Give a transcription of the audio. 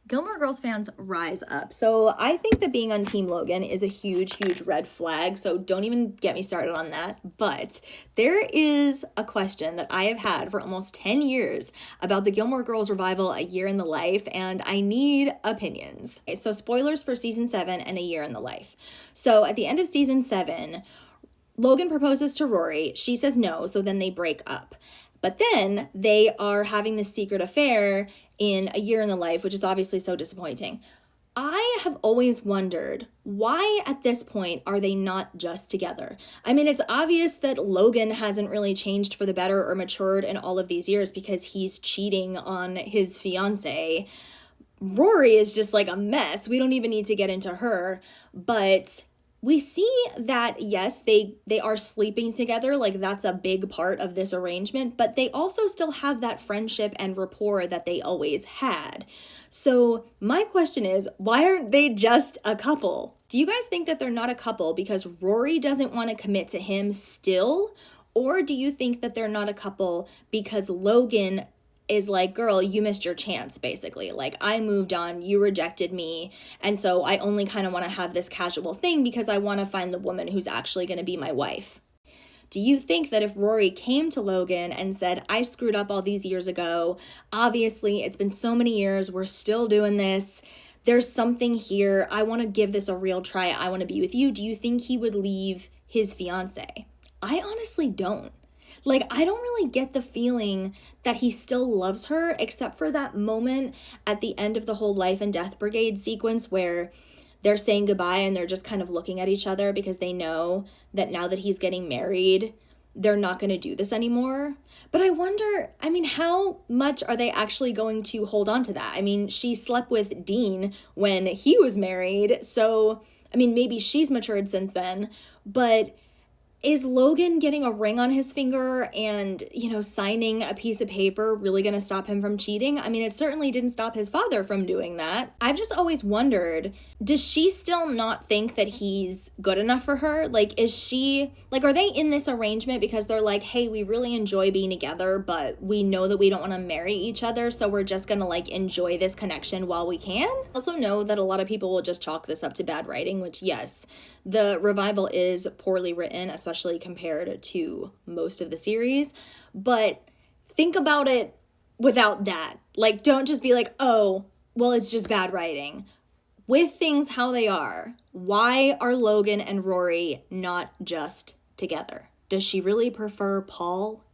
Gilmore Girls fans, rise up. So I think that being on Team Logan is a huge, huge red flag. So don't even get me started on that. But there is a question that I have had for almost 10 years about the Gilmore Girls revival, A Year in the Life, and I need opinions. Okay, so spoilers for season 7 and A Year in the Life. So at the end of season 7, Logan proposes to Rory. She says no, so then they break up. But then they are having this secret affair in A Year in the Life, which is obviously so disappointing. I have always wondered, why at this point are they not just together? I mean, it's obvious that Logan hasn't really changed for the better or matured in all of these years because he's cheating on his fiance. Rory is just like a mess. We don't even need to get into her, but we see that, yes, they are sleeping together, like that's a big part of this arrangement, but they also still have that friendship and rapport that they always had. So my question is, why aren't they just a couple? Do you guys think that they're not a couple because Rory doesn't want to commit to him still? Or do you think that they're not a couple because Logan is like, girl, you missed your chance, basically. Like, I moved on, you rejected me, and so I only kind of want to have this casual thing because I want to find the woman who's actually going to be my wife. Do you think that if Rory came to Logan and said, I screwed up all these years ago, obviously it's been so many years, we're still doing this, there's something here, I want to give this a real try, I want to be with you, do you think he would leave his fiance? I honestly don't. Like, I don't really get the feeling that he still loves her, except for that moment at the end of the whole Life and Death Brigade sequence where they're saying goodbye and they're just kind of looking at each other because they know that now that he's getting married, they're not going to do this anymore. But I wonder, I mean, how much are they actually going to hold on to that? I mean, she slept with Dean when he was married, so, I mean, maybe she's matured since then, but is Logan getting a ring on his finger and, signing a piece of paper really going to stop him from cheating? I mean, it certainly didn't stop his father from doing that. I've just always wondered, does she still not think that he's good enough for her? Like, is she, like, are they in this arrangement because they're like, hey, we really enjoy being together, but we know that we don't want to marry each other, so we're just going to, like, enjoy this connection while we can? Also know that a lot of people will just chalk this up to bad writing, which, yes, the revival is poorly written, especially compared to most of the series. But think about it without that. Like, don't just be like, oh, well, it's just bad writing. With things how they are, why are Logan and Rory not just together? Does she really prefer Paul?